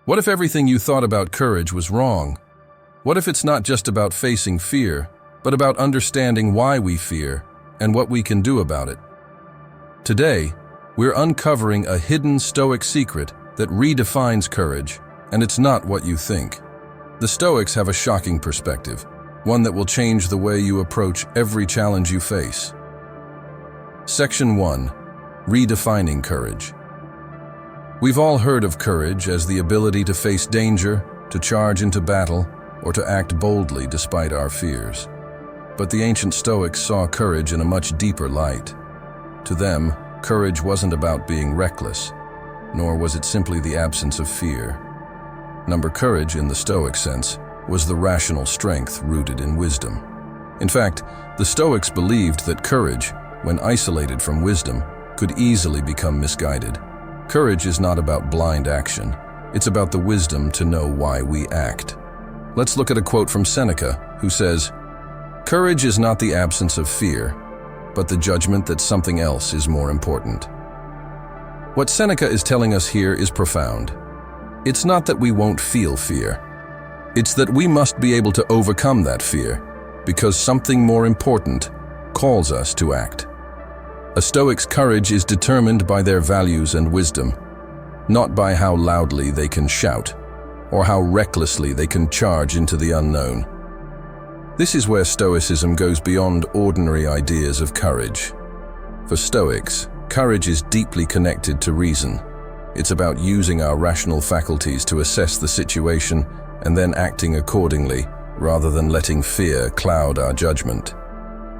What if everything you thought about courage was wrong? What if it's not just about facing fear, but about understanding why we fear and what we can do about it? Today, we're uncovering a hidden Stoic secret that redefines courage, and it's not what you think. The Stoics have a shocking perspective, one that will change the way you approach every challenge you face. Section 1. Redefining courage. We've all heard of courage as the ability to face danger, to charge into battle, or to act boldly despite our fears. But the ancient Stoics saw courage in a much deeper light. To them, courage wasn't about being reckless, nor was it simply the absence of fear. Courage, in the Stoic sense, was the rational strength rooted in wisdom. In fact, the Stoics believed that courage, when isolated from wisdom, could easily become misguided. Courage is not about blind action. It's about the wisdom to know why we act. Let's look at a quote from Seneca, who says, "Courage is not the absence of fear, but the judgment that something else is more important." What Seneca is telling us here is profound. It's not that we won't feel fear. It's that we must be able to overcome that fear, because something more important calls us to act. A Stoic's courage is determined by their values and wisdom, not by how loudly they can shout, or how recklessly they can charge into the unknown. This is where Stoicism goes beyond ordinary ideas of courage. For Stoics, courage is deeply connected to reason. It's about using our rational faculties to assess the situation and then acting accordingly, rather than letting fear cloud our judgment.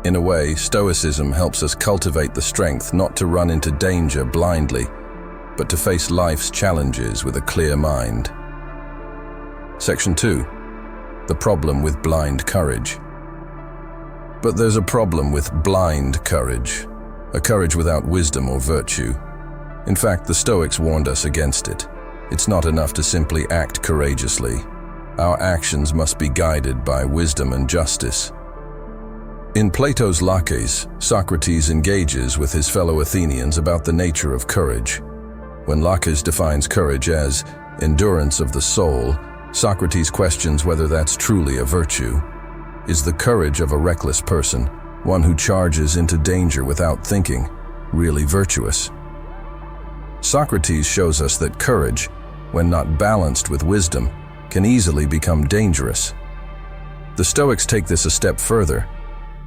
In a way, Stoicism helps us cultivate the strength not to run into danger blindly, but to face life's challenges with a clear mind. Section 2. The problem with blind courage. But there's a problem with blind courage, a courage without wisdom or virtue. In fact, the Stoics warned us against it. It's not enough to simply act courageously. Our actions must be guided by wisdom and justice. In Plato's Laches, Socrates engages with his fellow Athenians about the nature of courage. When Laches defines courage as endurance of the soul, Socrates questions whether that's truly a virtue. Is the courage of a reckless person, one who charges into danger without thinking, really virtuous? Socrates shows us that courage, when not balanced with wisdom, can easily become dangerous. The Stoics take this a step further.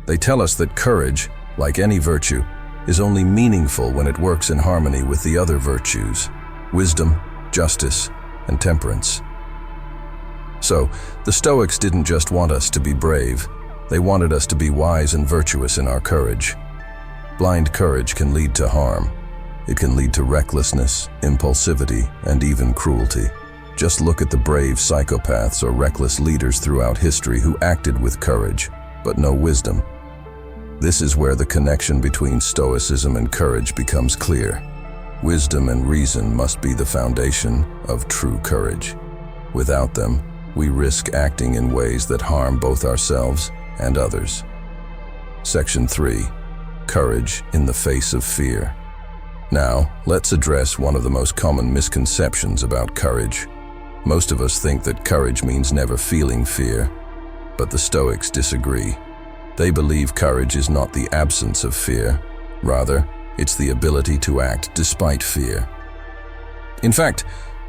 They tell us that courage, like any virtue, is only meaningful when it works in harmony with the other virtues: wisdom, justice, and temperance. So, the Stoics didn't just want us to be brave, they wanted us to be wise and virtuous in our courage. Blind courage can lead to harm. It can lead to recklessness, impulsivity, and even cruelty. Just look at the brave psychopaths or reckless leaders throughout history who acted with courage, but no wisdom. This is where the connection between Stoicism and courage becomes clear. Wisdom and reason must be the foundation of true courage. Without them, we risk acting in ways that harm both ourselves and others. Section 3. Courage in the face of fear. Now, let's address one of the most common misconceptions about courage. Most of us think that courage means never feeling fear, but the Stoics disagree. They believe courage is not the absence of fear. Rather, it's the ability to act despite fear. In fact,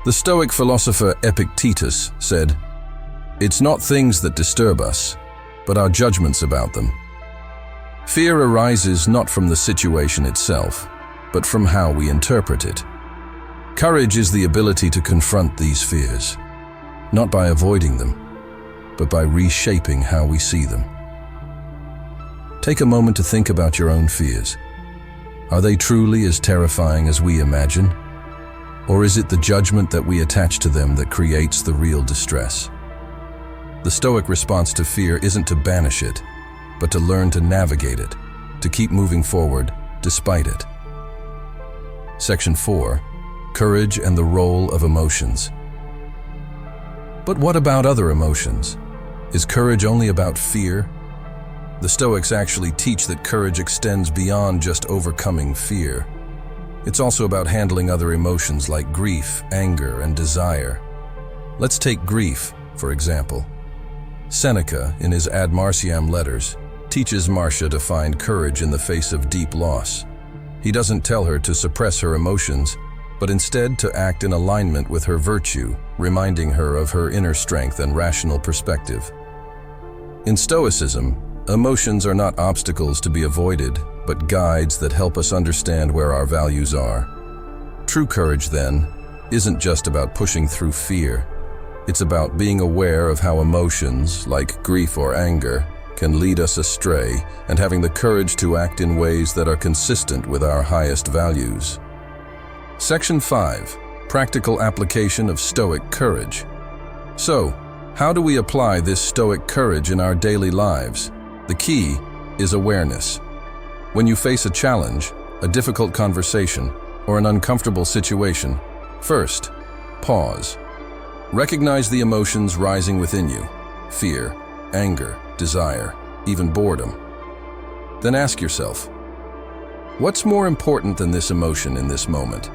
the Stoic philosopher Epictetus said, "It's not things that disturb us, but our judgments about them." Fear arises not from the situation itself, but from how we interpret it. Courage is the ability to confront these fears, not by avoiding them, but by reshaping how we see them. Take a moment to think about your own fears. Are they truly as terrifying as we imagine? Or is it the judgment that we attach to them that creates the real distress? The Stoic response to fear isn't to banish it, but to learn to navigate it, to keep moving forward despite it. Section 4. Courage and the role of emotions. But what about other emotions? Is courage only about fear? The Stoics actually teach that courage extends beyond just overcoming fear. It's also about handling other emotions like grief, anger, and desire. Let's take grief, for example. Seneca, in his Ad Marciam letters, teaches Marcia to find courage in the face of deep loss. He doesn't tell her to suppress her emotions, but instead to act in alignment with her virtue, reminding her of her inner strength and rational perspective. In Stoicism, emotions are not obstacles to be avoided, but guides that help us understand where our values are. True courage, then, isn't just about pushing through fear. It's about being aware of how emotions, like grief or anger, can lead us astray, and having the courage to act in ways that are consistent with our highest values. Section 5. Practical application of Stoic courage. So, how do we apply this Stoic courage in our daily lives? The key is awareness. When you face a challenge, a difficult conversation, or an uncomfortable situation, first, pause. Recognize the emotions rising within you: fear, anger, desire, even boredom. Then ask yourself, what's more important than this emotion in this moment?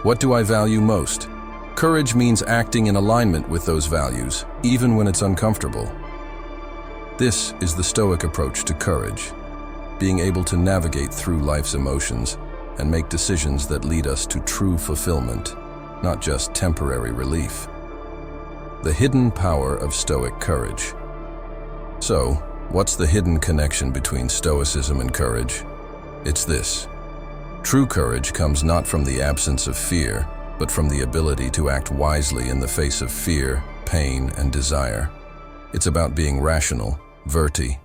What do I value most? Courage means acting in alignment with those values, even when it's uncomfortable. This is the Stoic approach to courage, being able to navigate through life's emotions and make decisions that lead us to true fulfillment, not just temporary relief. The hidden power of Stoic courage. So, what's the hidden connection between Stoicism and courage? It's this. True courage comes not from the absence of fear, but from the ability to act wisely in the face of fear, pain, and desire. It's about being rational, virti,